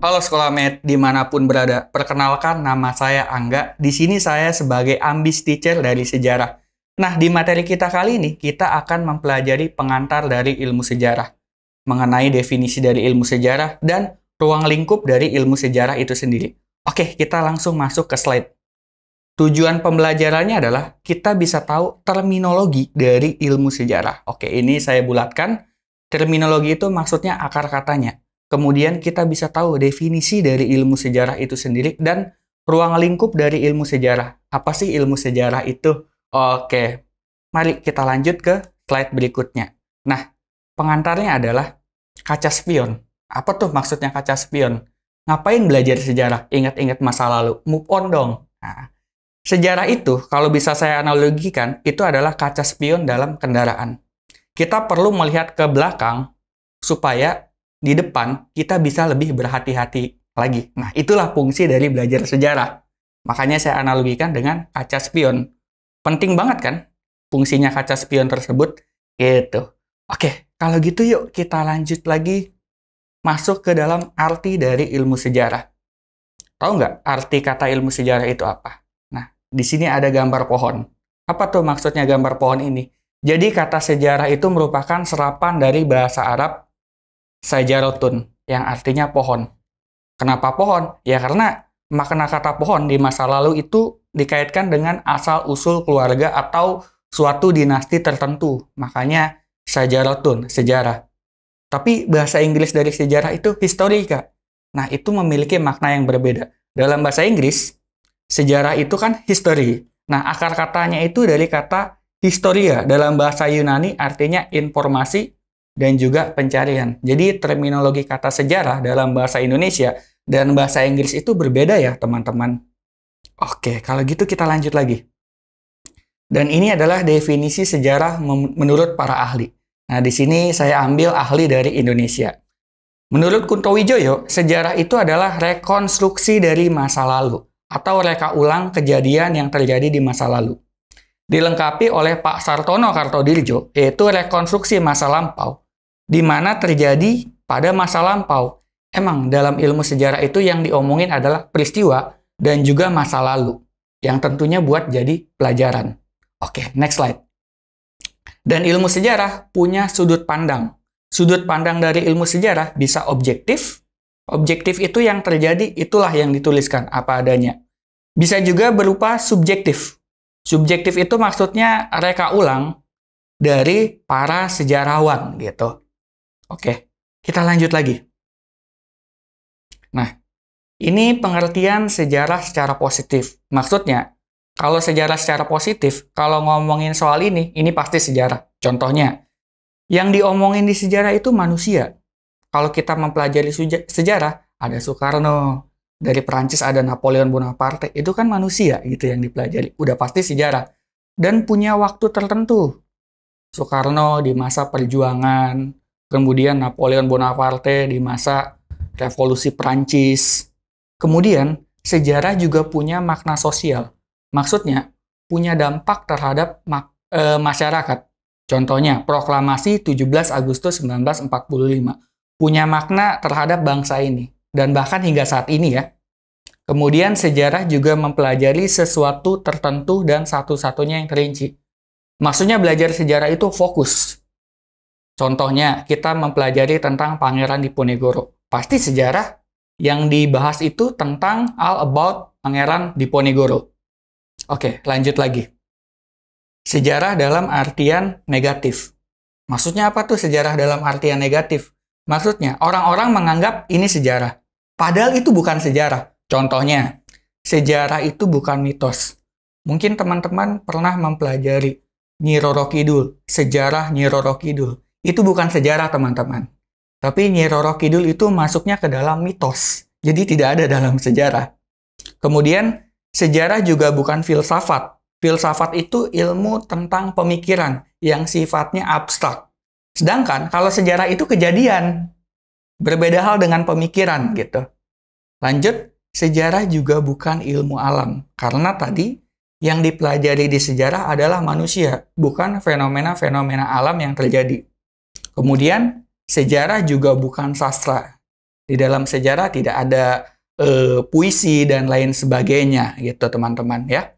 Halo Sekolahmate, dimanapun berada. Perkenalkan, nama saya Angga. Di sini saya sebagai ambis teacher dari sejarah. Nah, di materi kita kali ini, kita akan mempelajari pengantar dari ilmu sejarah, mengenai definisi dari ilmu sejarah, dan ruang lingkup dari ilmu sejarah itu sendiri. Oke, kita langsung masuk ke slide. Tujuan pembelajarannya adalah kita bisa tahu terminologi dari ilmu sejarah. Oke, ini saya bulatkan. Terminologi itu maksudnya akar katanya. Kemudian kita bisa tahu definisi dari ilmu sejarah itu sendiri dan ruang lingkup dari ilmu sejarah. Apa sih ilmu sejarah itu? Oke, mari kita lanjut ke slide berikutnya. Nah, pengantarnya adalah kaca spion. Apa tuh maksudnya kaca spion? Ngapain belajar sejarah? Ingat-ingat masa lalu. Move on dong. Nah, sejarah itu, kalau bisa saya analogikan, itu adalah kaca spion dalam kendaraan. Kita perlu melihat ke belakang supaya di depan kita bisa lebih berhati-hati lagi. Nah, itulah fungsi dari belajar sejarah. Makanya saya analogikan dengan kaca spion. Penting banget kan fungsinya kaca spion tersebut? Gitu. Oke, kalau gitu yuk kita lanjut lagi masuk ke dalam arti dari ilmu sejarah. Tahu nggak arti kata ilmu sejarah itu apa? Nah, di sini ada gambar pohon. Apa tuh maksudnya gambar pohon ini? Jadi kata sejarah itu merupakan serapan dari bahasa Arab sajarotun, yang artinya pohon. Kenapa pohon? Ya karena makna kata pohon di masa lalu itu dikaitkan dengan asal-usul keluarga atau suatu dinasti tertentu. Makanya sajarotun, sejarah. Tapi bahasa Inggris dari sejarah itu historica. Nah, itu memiliki makna yang berbeda. Dalam bahasa Inggris, sejarah itu kan history. Nah, akar katanya itu dari kata historia. Dalam bahasa Yunani artinya informasi dan juga pencarian. Jadi terminologi kata sejarah dalam bahasa Indonesia dan bahasa Inggris itu berbeda ya teman-teman. Oke, kalau gitu kita lanjut lagi. Dan ini adalah definisi sejarah menurut para ahli. Nah, di sini saya ambil ahli dari Indonesia. Menurut Kunto Wijoyo, sejarah itu adalah rekonstruksi dari masa lalu atau reka ulang kejadian yang terjadi di masa lalu. Dilengkapi oleh Pak Sartono Kartodirjo, yaitu rekonstruksi masa lampau, di mana terjadi pada masa lampau. Emang dalam ilmu sejarah itu yang diomongin adalah peristiwa dan juga masa lalu, yang tentunya buat jadi pelajaran. Oke, next slide. Dan ilmu sejarah punya sudut pandang. Sudut pandang dari ilmu sejarah bisa objektif. Objektif itu yang terjadi, itulah yang dituliskan apa adanya. Bisa juga berupa subjektif. Subjektif itu maksudnya reka ulang dari para sejarawan gitu. Oke, kita lanjut lagi. Nah, ini pengertian sejarah secara positif. Maksudnya, kalau sejarah secara positif, kalau ngomongin soal ini pasti sejarah. Contohnya, yang diomongin di sejarah itu manusia. Kalau kita mempelajari sejarah, ada Soekarno, dari Perancis ada Napoleon Bonaparte, itu kan manusia gitu yang dipelajari. Udah pasti sejarah. Dan punya waktu tertentu. Soekarno di masa perjuangan, kemudian Napoleon Bonaparte di masa revolusi Perancis. Kemudian, sejarah juga punya makna sosial. Maksudnya, punya dampak terhadap masyarakat. Contohnya, proklamasi 17 Agustus 1945. Punya makna terhadap bangsa ini. Dan bahkan hingga saat ini ya. Kemudian, sejarah juga mempelajari sesuatu tertentu dan satu-satunya yang terinci. Maksudnya belajar sejarah itu fokus. Contohnya, kita mempelajari tentang Pangeran Diponegoro. Pasti sejarah yang dibahas itu tentang all about Pangeran Diponegoro. Oke, lanjut lagi. Sejarah dalam artian negatif. Maksudnya apa tuh sejarah dalam artian negatif? Maksudnya, orang-orang menganggap ini sejarah. Padahal itu bukan sejarah. Contohnya, sejarah itu bukan mitos. Mungkin teman-teman pernah mempelajari Nyi Roro Kidul, sejarah Nyi Roro Kidul. Itu bukan sejarah, teman-teman. Tapi Nyi Roro Kidul itu masuknya ke dalam mitos. Jadi tidak ada dalam sejarah. Kemudian, sejarah juga bukan filsafat. Filsafat itu ilmu tentang pemikiran yang sifatnya abstrak. Sedangkan kalau sejarah itu kejadian. Berbeda hal dengan pemikiran gitu. Lanjut, sejarah juga bukan ilmu alam. Karena tadi yang dipelajari di sejarah adalah manusia, bukan fenomena-fenomena alam yang terjadi. Kemudian, sejarah juga bukan sastra. Di dalam sejarah tidak ada puisi dan lain sebagainya gitu teman-teman ya.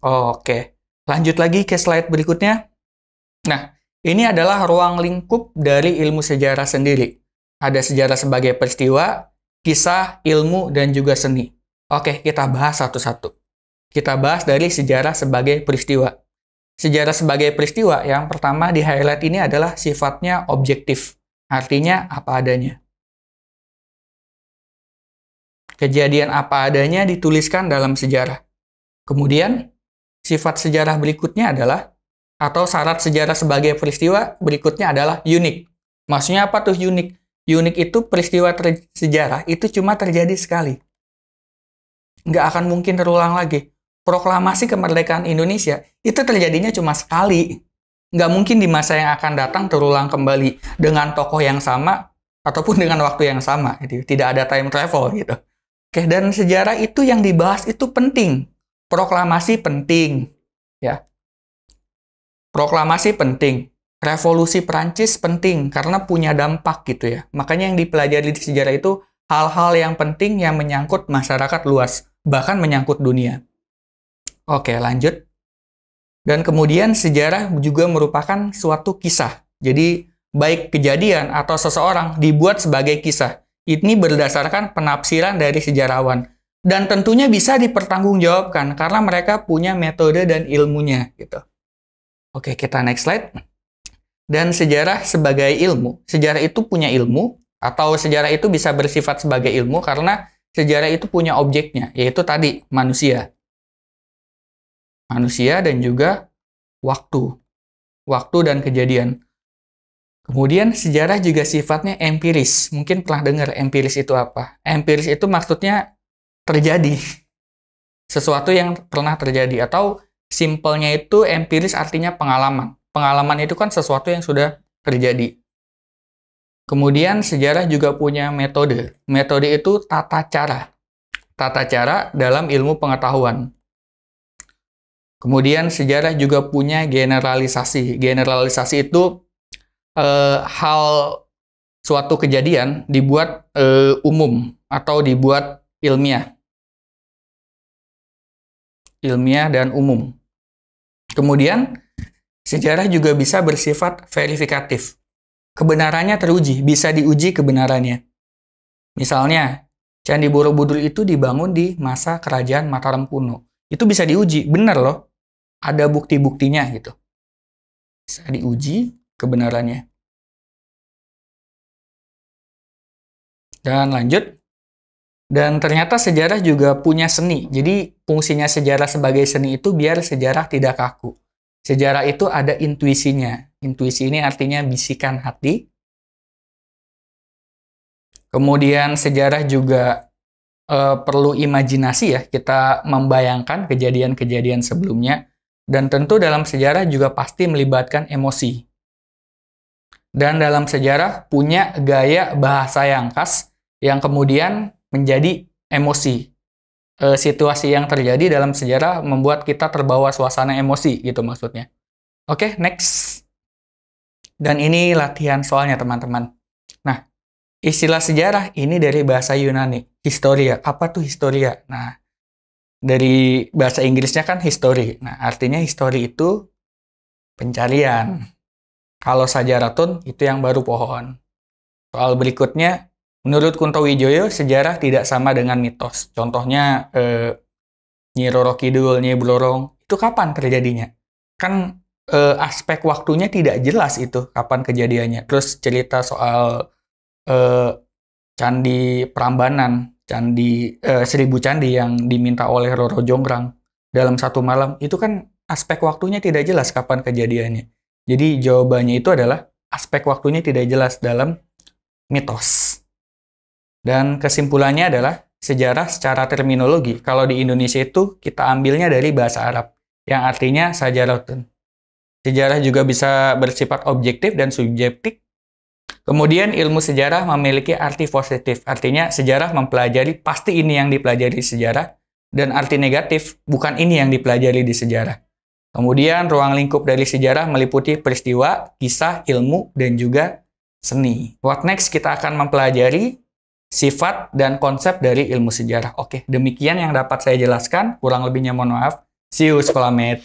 Oke, lanjut lagi ke slide berikutnya. Nah, ini adalah ruang lingkup dari ilmu sejarah sendiri. Ada sejarah sebagai peristiwa, kisah, ilmu, dan juga seni. Oke, kita bahas satu-satu. Kita bahas dari sejarah sebagai peristiwa. Sejarah sebagai peristiwa yang pertama di highlight ini adalah sifatnya objektif. Artinya apa adanya. Kejadian apa adanya dituliskan dalam sejarah. Kemudian, sifat sejarah berikutnya adalah, atau syarat sejarah sebagai peristiwa berikutnya adalah unik. Maksudnya apa tuh unik? Unik itu peristiwa sejarah itu cuma terjadi sekali. Nggak akan mungkin terulang lagi. Proklamasi kemerdekaan Indonesia itu terjadinya cuma sekali. Nggak mungkin di masa yang akan datang terulang kembali dengan tokoh yang sama ataupun dengan waktu yang sama. Tidak ada time travel gitu. Oke, dan sejarah itu yang dibahas itu penting. Proklamasi penting. Ya. Proklamasi penting. Revolusi Prancis penting karena punya dampak gitu ya. Makanya yang dipelajari di sejarah itu hal-hal yang penting yang menyangkut masyarakat luas, bahkan menyangkut dunia. Oke, lanjut. Dan kemudian sejarah juga merupakan suatu kisah. Jadi baik kejadian atau seseorang dibuat sebagai kisah. Ini berdasarkan penafsiran dari sejarawan. Dan tentunya bisa dipertanggungjawabkan karena mereka punya metode dan ilmunya gitu. Oke, kita next slide. Dan sejarah sebagai ilmu. Sejarah itu punya ilmu, atau sejarah itu bisa bersifat sebagai ilmu karena sejarah itu punya objeknya, yaitu tadi, manusia. Manusia dan juga waktu. Waktu dan kejadian. Kemudian sejarah juga sifatnya empiris. Mungkin pernah dengar empiris itu apa? Empiris itu maksudnya terjadi. Sesuatu yang pernah terjadi. Atau simpelnya itu empiris artinya pengalaman. Pengalaman itu kan sesuatu yang sudah terjadi. Kemudian sejarah juga punya metode. Metode itu tata cara. Tata cara dalam ilmu pengetahuan. Kemudian sejarah juga punya generalisasi. Generalisasi itu hal suatu kejadian dibuat umum atau dibuat ilmiah. Ilmiah dan umum. Kemudian sejarah juga bisa bersifat verifikatif. Kebenarannya teruji, bisa diuji kebenarannya. Misalnya, Candi Borobudur itu dibangun di masa kerajaan Mataram kuno. Itu bisa diuji, benar loh. Ada bukti-buktinya gitu. Bisa diuji kebenarannya. Dan lanjut. Dan ternyata sejarah juga punya seni. Jadi fungsinya sejarah sebagai seni itu biar sejarah tidak kaku. Sejarah itu ada intuisinya. Intuisi ini artinya bisikan hati. Kemudian sejarah juga perlu imajinasi ya. Kita membayangkan kejadian-kejadian sebelumnya. Dan tentu dalam sejarah juga pasti melibatkan emosi. Dan dalam sejarah punya gaya bahasa yang khas yang kemudian menjadi emosi. Situasi yang terjadi dalam sejarah membuat kita terbawa suasana emosi gitu maksudnya. Oke, next. Dan ini latihan soalnya teman-teman. Nah, istilah sejarah ini dari bahasa Yunani, historia. Apa tuh historia? Nah, dari bahasa Inggrisnya kan history. Nah, artinya history itu pencarian. Kalau sajaratun itu yang baru pohon. Soal berikutnya, menurut Kunto Wijoyo, sejarah tidak sama dengan mitos. Contohnya, Nyi Roro Kidul, Nyi Blorong, itu kapan terjadinya? Kan aspek waktunya tidak jelas itu, kapan kejadiannya. Terus cerita soal Candi Prambanan, Seribu Candi yang diminta oleh Roro Jonggrang dalam satu malam, itu kan aspek waktunya tidak jelas kapan kejadiannya. Jadi jawabannya itu adalah aspek waktunya tidak jelas dalam mitos. Dan kesimpulannya adalah sejarah secara terminologi. Kalau di Indonesia itu kita ambilnya dari bahasa Arab, yang artinya sajaratun. Sejarah juga bisa bersifat objektif dan subjektif. Kemudian ilmu sejarah memiliki arti positif. Artinya sejarah mempelajari pasti ini yang dipelajari di sejarah. Dan arti negatif, bukan ini yang dipelajari di sejarah. Kemudian ruang lingkup dari sejarah meliputi peristiwa, kisah, ilmu, dan juga seni. What next? Kita akan mempelajari sifat, dan konsep dari ilmu sejarah. Oke, demikian yang dapat saya jelaskan. Kurang lebihnya mohon maaf. See you, sekolah mate.